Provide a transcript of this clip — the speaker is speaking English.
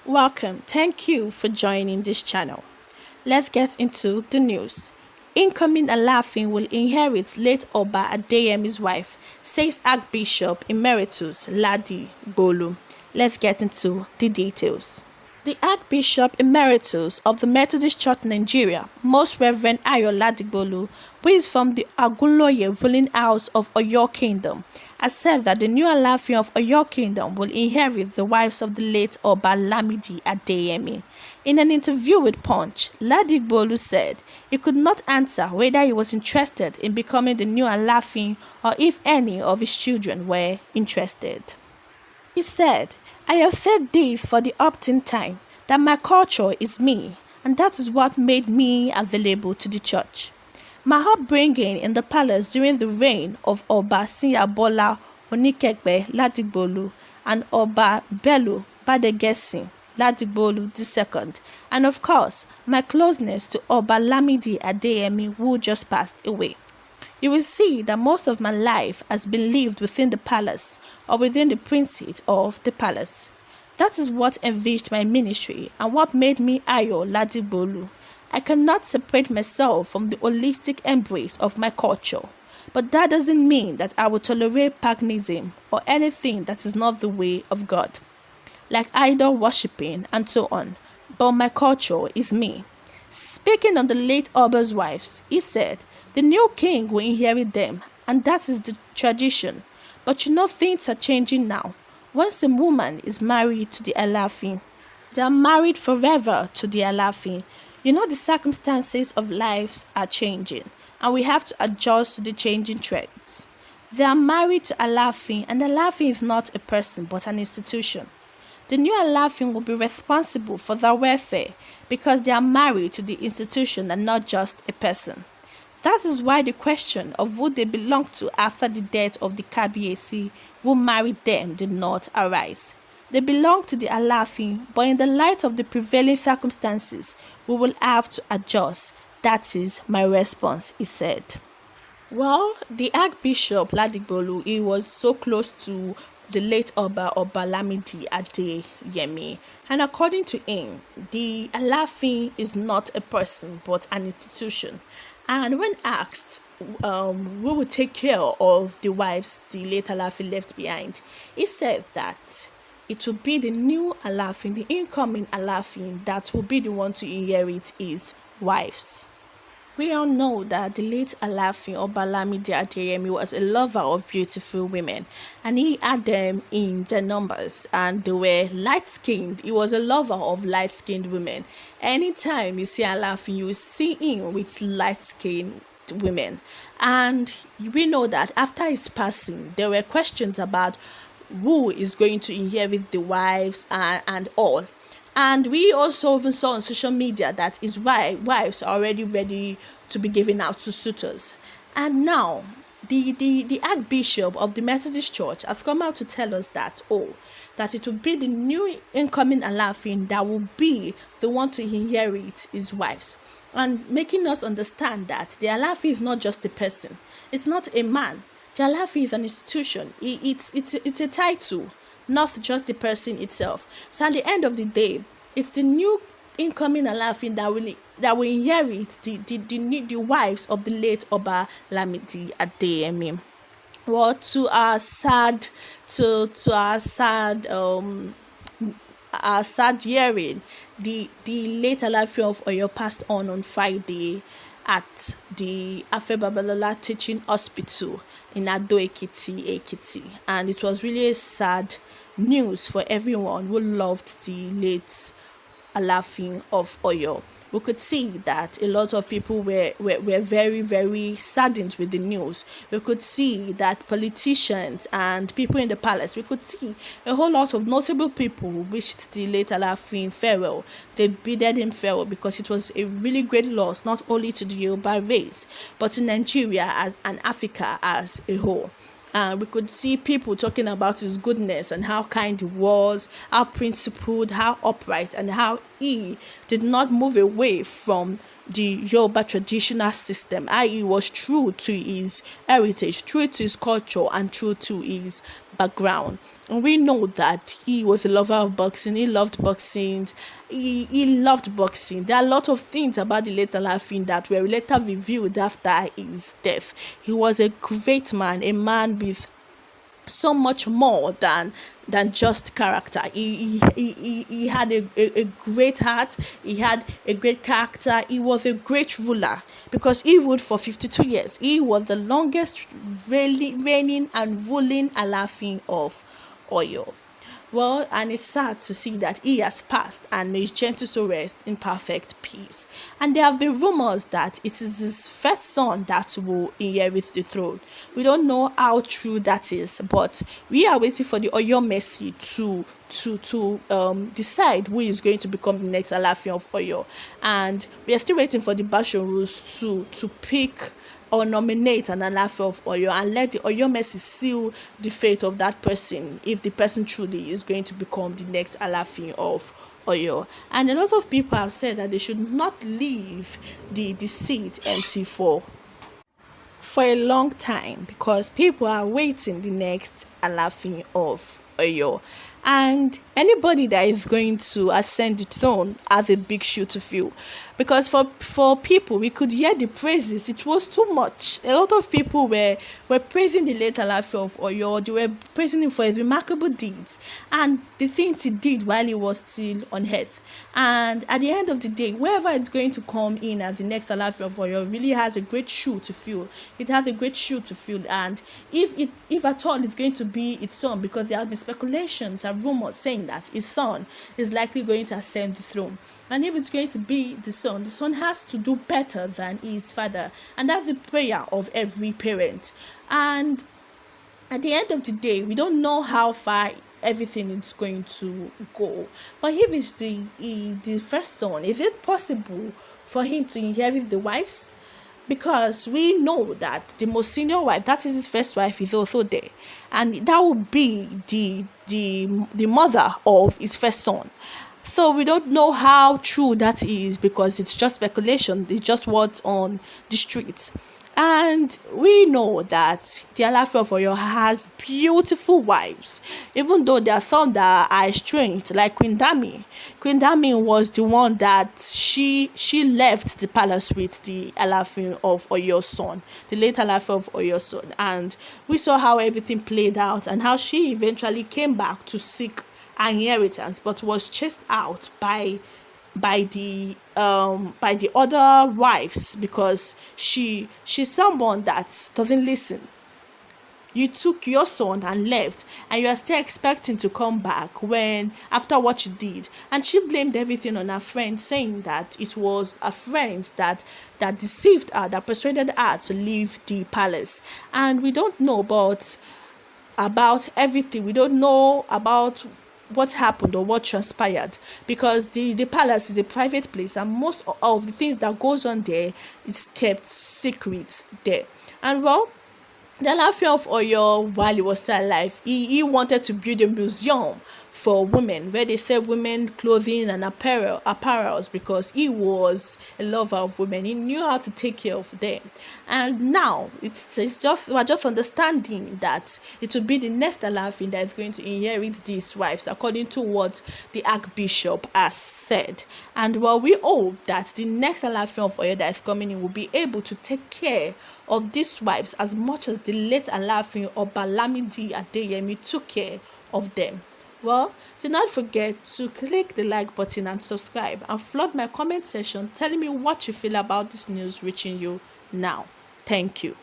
Welcome. Thank you for joining this channel. Let's get into the news. Incoming Alaafin will inherit late Oba Adeyemi's wife, says Archbishop Emeritus Ladi Bolu. Let's get into the details. The Archbishop Emeritus of the Methodist Church Nigeria, Most Reverend Ayo Ladigbolu, who is from the Agunloye ruling house of Oyo Kingdom, has said that the new Alaafin of Oyo Kingdom will inherit the wives of the late Oba Lamidi Adeyemi. In an interview with Punch, Ladigbolu said he could not answer whether he was interested in becoming the new Alaafin or if any of his children were interested. He said, "I have said this for the opt-in time, that my culture is me, and that is what made me available to the church. My upbringing in the palace during the reign of Oba Siyabola Onikekbe Ladigbolu and Oba Bello Badegesi Ladigbolu II, and of course, my closeness to Oba Lamidi Adeyemi, who just passed away. You will see that most of my life has been lived within the palace or within the princate of the palace. That is what envisaged my ministry and what made me Ayo Ladigbolu. I cannot separate myself from the holistic embrace of my culture, but that doesn't mean that I will tolerate paganism or anything that is not the way of God, like idol worshipping and so on, but my culture is me." Speaking on the late Oba'S wives, he said, "The new king will inherit them, and that is the tradition. But you know things are changing now. Once a woman is married to the Alaafin, they are married forever to the Alaafin. You know the circumstances of lives are changing, and we have to adjust to the changing trends. They are married to Alaafin, and Alaafin is not a person but an institution. The new Alaafin will be responsible for their welfare because they are married to the institution and not just a person. That is why the question of who they belong to after the death of the Kabiyesi who married them did not arise. They belong to the Alaafin, but in the light of the prevailing circumstances, we will have to adjust. That is my response," he said. Well, the Archbishop Ladigbolu, he was so close to the late Oba Lamidi Adeyemi, and according to him, the Alaafin is not a person but an institution. And when asked who would take care of the wives the late Alaafin left behind, he said that it will be the new Alaafin, the incoming Alaafin, that will be the one to inherit his wives. We all know that the late Alaafin Oba Lamidi Adeyemi was a lover of beautiful women, and he had them in the numbers, and they were light-skinned. He was a lover of light-skinned women. Anytime you see Alaafin, you will see him with light-skinned women. And we know that after his passing, there were questions about who is going to inherit the wives and all. And we also even saw on social media that his wives are already ready to be given out to suitors. And now, the Archbishop of the Methodist Church has come out to tell us that, that it will be the new incoming Alaafin that will be the one to inherit his wives. And making us understand that the Alaafin is not just a person. It's not a man. The Alaafin is an institution. It's a title, not just the person itself. So at the end of the day, it's the new incoming Alaafin that will inherit the wives of the late Oba Lamidi Adeyemi. Well, to our sad hearing, the late Alaafin of Oyo passed on Friday at the Afe Babalola Teaching Hospital in Ado Ekiti, and it was really a sad news for everyone who loved the late Alaafin of Oyo. We could see that a lot of people were very, very saddened with the news. We could see that politicians and people in the palace, we could see a whole lot of notable people who wished the late Alaafin farewell. They bidded him farewell because it was a really great loss, not only to the Yoruba race, but to Nigeria and Africa as a whole. And we could see people talking about his goodness and how kind he was, how principled, how upright, and how he did not move away from the Yoruba traditional system, i.e., was true to his heritage, true to his culture, and true to his background. And we know that he was a lover of boxing. He loved boxing. He loved boxing. There are a lot of things about the late Alaafin that were later revealed after his death. He was a great man, a man with so much more than just character. He had a great heart. He had a great character. He was a great ruler because he ruled for 52 years. He was the longest reigning and ruling Alaafin of Oyo. Well, and it's sad to see that he has passed and may his gentle soul rest in perfect peace. And there have been rumors that it is his first son that will inherit the throne. We don't know how true that is, but we are waiting for the Oyo Mercy to decide who is going to become the next Alaafin of Oyo. And we are still waiting for the Basho rules to pick or nominate an Alaafin of Oyo and let the Oyo Mercy seal the fate of that person if the person truly is going to become the next Alaafin of Oyo. And a lot of people have said that they should not leave the seat empty for a long time because people are waiting the next Alaafin of Oyo. And anybody that is going to ascend the throne has a big shoe to fill. Because for people, we could hear the praises. It was too much. A lot of people were praising the late Alaafin of Oyo. They were praising him for his remarkable deeds and the things he did while he was still on earth. And at the end of the day, whoever is going to come in as the next Alaafin of Oyo really has a great shoe to fill. It has a great shoe to fill. And if at all it's going to be its son, because there have been speculations and rumors saying that his son is likely going to ascend the throne. And if it's going to be the son has to do better than his father. And that's the prayer of every parent. And at the end of the day, we don't know how far everything is going to go. But if it's the first son, is it possible for him to inherit the wives? Because we know that the most senior wife, that is his first wife, is also there. And that would be the mother of his first son. So we don't know how true that is because it's just speculation. It's just what's on the streets. And we know that the Alaafin of Oyo has beautiful wives, even though there are some that are estranged, like Queen Dami. Queen Dami was the one that she left the palace with the Alaafin of Oyo's son, the late Alaafin of Oyo's son. And we saw how everything played out and how she eventually came back to seek an inheritance, but was chased out by the other wives because she's someone that doesn't listen. You took your son and left, and you are still expecting to come back when after what you did. And she blamed everything on her friends, saying that it was her friends that deceived her, that persuaded her to leave the palace. And we don't know about everything. We don't know about what happened or what transpired because the palace is a private place and most of the things that goes on there is kept secret there. And well, the Alaafin of Oyo, while he was still alive, he wanted to build a museum for women where they sell women clothing and apparels because he was a lover of women. He knew how to take care of them. And now we're just understanding that it will be the next Alaafin that is going to inherit these wives according to what the Archbishop has said. And well, we hope that the next Alaafin of Oyo that is coming in will be able to take care of these wives as much as the late Alaafin Obalamidi Adeyemi took care of them. Well, do not forget to click the like button and subscribe and flood my comment section telling me what you feel about this news reaching you now. Thank you.